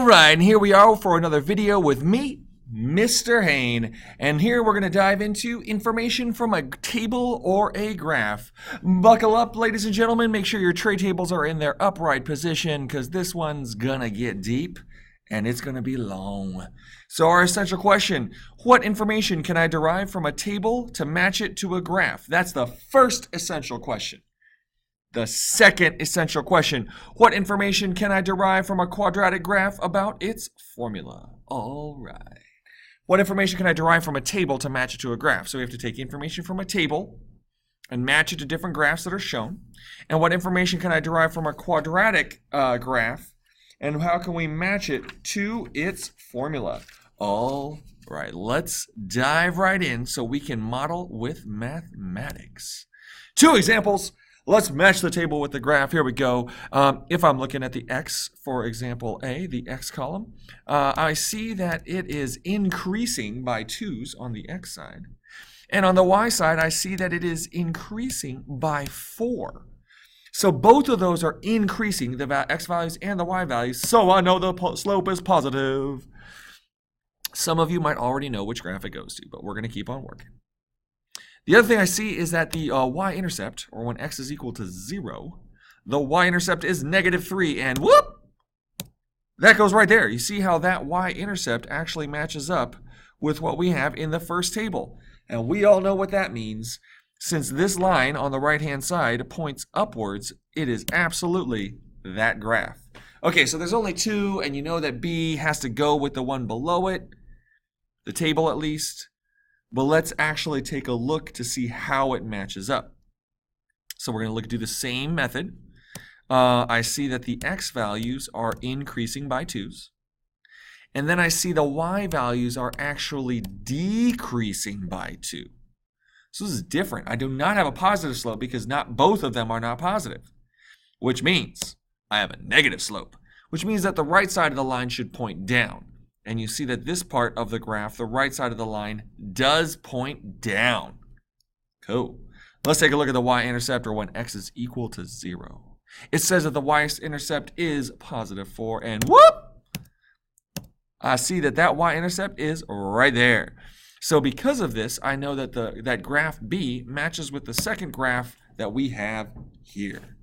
right, and here we are for another video with me, Mr. Hain. And here we're going to dive into information from a table or a graph. Buckle up, ladies and gentlemen. Make sure your tray tables are in their upright position because this one's going to get deep and it's going to be long. So our essential question, what information can I derive from a table to match it to a graph? That's the first essential question. The second essential question, what information can I derive from a quadratic graph about its formula? All right. What information can I derive from a table to match it to a graph? So we have to take information from a table and match it to different graphs that are shown. And what information can I derive from a quadratic graph? And how can we match it to its formula? All right, let's dive right in so we can model with mathematics. Two examples. Let's match the table with the graph. Here we go. If I'm looking at the x, for example A, the x column, I see that it is increasing by 2's on the x side. And on the y side, I see that it is increasing by 4. So both of those are increasing, the x values and the y values, so I know the slope is positive. Some of you might already know which graph it goes to, but we're going to keep on working. The other thing I see is that the y-intercept, or when x is equal to 0, the y-intercept is -3, and whoop! That goes right there. You see how that y-intercept actually matches up with what we have in the first table. And we all know what that means. Since this line on the right-hand side points upwards, it is absolutely that graph. Okay, so there's only two, and you know that B has to go with the one below it, the table at least. But let's actually take a look to see how it matches up. So we're going to do the same method. I see that the x values are increasing by 2's. And then I see the y values are actually decreasing by 2. So this is different. I do not have a positive slope because not both of them are not positive, which means I have a negative slope, which means that the right side of the line should point down. And you see that this part of the graph, the right side of the line, does point down. Cool. Let's take a look at the y-intercept, or when x is equal to 0. It says that the y-intercept is +4, and whoop! I see that that y-intercept is right there. So because of this, I know that that graph B matches with the second graph that we have here.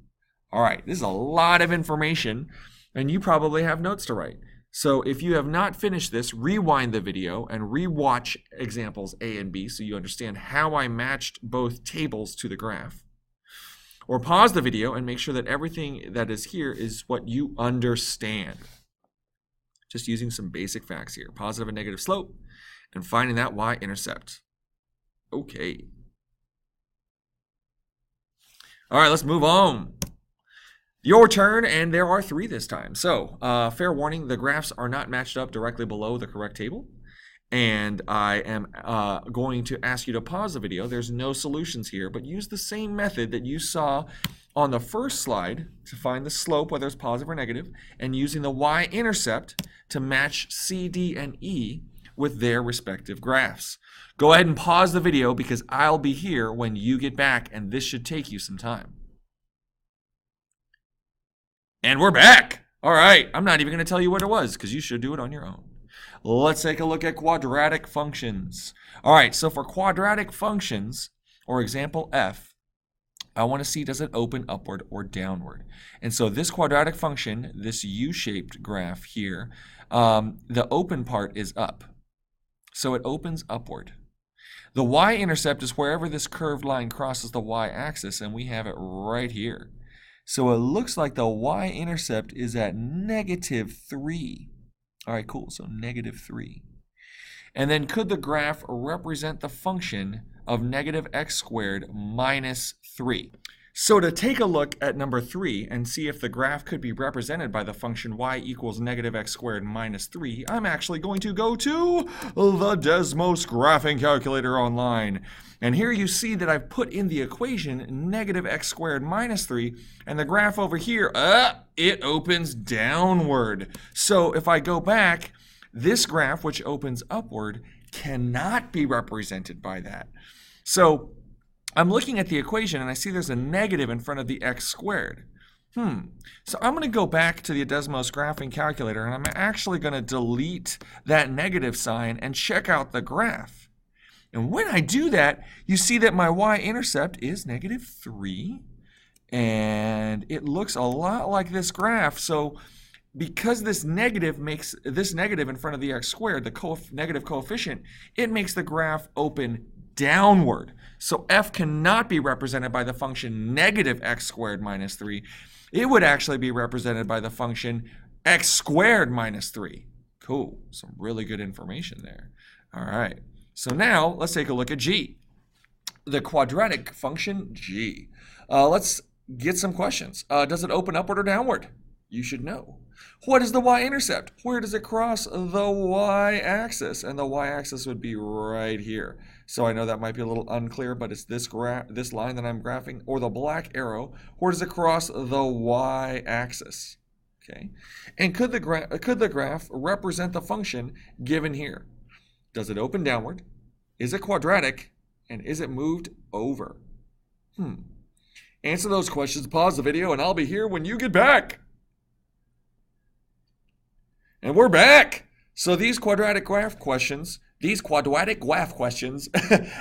All right, this is a lot of information, and you probably have notes to write. So if you have not finished this, rewind the video and rewatch examples A and B so you understand how I matched both tables to the graph. Or pause the video and make sure that everything that is here is what you understand. Just using some basic facts here. Positive and negative slope and finding that y-intercept. Okay. All right, let's move on. Your turn, and there are 3 this time. So, fair warning, the graphs are not matched up directly below the correct table. And I am going to ask you to pause the video. There's no solutions here, but use the same method that you saw on the first slide to find the slope, whether it's positive or negative, and using the y-intercept to match C, D, and E with their respective graphs. Go ahead and pause the video because I'll be here when you get back, and this should take you some time. And we're back. All right, I'm not even going to tell you what it was because you should do it on your own. Let's take a look at quadratic functions. All right, so for quadratic functions, or example F, I want to see does it open upward or downward. And so this quadratic function, this U-shaped graph here, the open part is up. So it opens upward. The y-intercept is wherever this curved line crosses the y-axis, and we have it right here. So it looks like the y-intercept is at -3. All right, cool, so -3. And then could the graph represent the function of -x² minus 3? So to take a look at number 3 and see if the graph could be represented by the function y equals -x² minus 3, I'm actually going to go to the Desmos graphing calculator online. And here you see that I've put in the equation -x² minus 3, and the graph over here, it opens downward. So if I go back, this graph, which opens upward, cannot be represented by that. So I'm looking at the equation and I see there's a negative in front of the x squared. So I'm going to go back to the Desmos graphing calculator, and I'm actually going to delete that negative sign and check out the graph. And when I do that, you see that my y-intercept is -3, and it looks a lot like this graph. So because this negative makes this negative in front of the x squared, the negative coefficient, it makes the graph open downward. So f cannot be represented by the function negative x squared minus 3. It would actually be represented by the function x squared minus 3. Cool. Some really good information there. All right. So now let's take a look at g, the quadratic function g. Let's get some questions. Does it open upward or downward? You should know. What is the y-intercept? Where does it cross the y-axis? And the y-axis would be right here. So I know that might be a little unclear, but it's this line that I'm graphing, or the black arrow. Where does it cross the y-axis? Okay. And could the graph represent the function given here? Does it open downward? Is it quadratic? And is it moved over? Answer those questions, pause the video, and I'll be here when you get back. And we're back. So these quadratic graph questions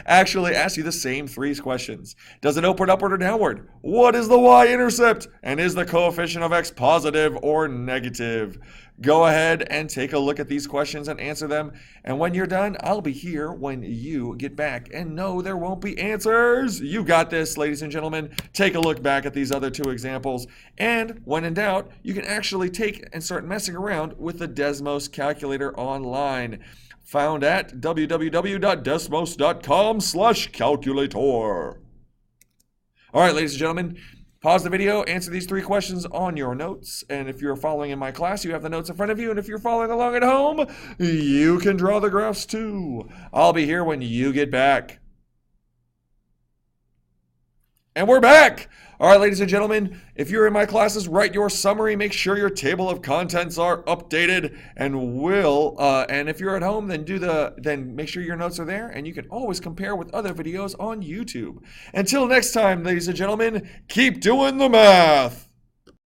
actually ask you the same 3 questions. Does it open upward or downward? What is the y-intercept? And is the coefficient of x positive or negative? Go ahead and take a look at these questions and answer them. And when you're done, I'll be here when you get back. And no, there won't be answers. You got this, ladies and gentlemen. Take a look back at these other 2 examples. And when in doubt, you can actually take and start messing around with the Desmos calculator online. Found at www.desmos.com/calculator. All right, ladies and gentlemen, pause the video, answer these 3 questions on your notes. And if you're following in my class, you have the notes in front of you. And if you're following along at home, you can draw the graphs too. I'll be here when you get back. And we're back. All right, ladies and gentlemen, if you're in my classes, write your summary. Make sure your table of contents are updated, and and if you're at home, then make sure your notes are there, and you can always compare with other videos on YouTube. Until next time, ladies and gentlemen, keep doing the math.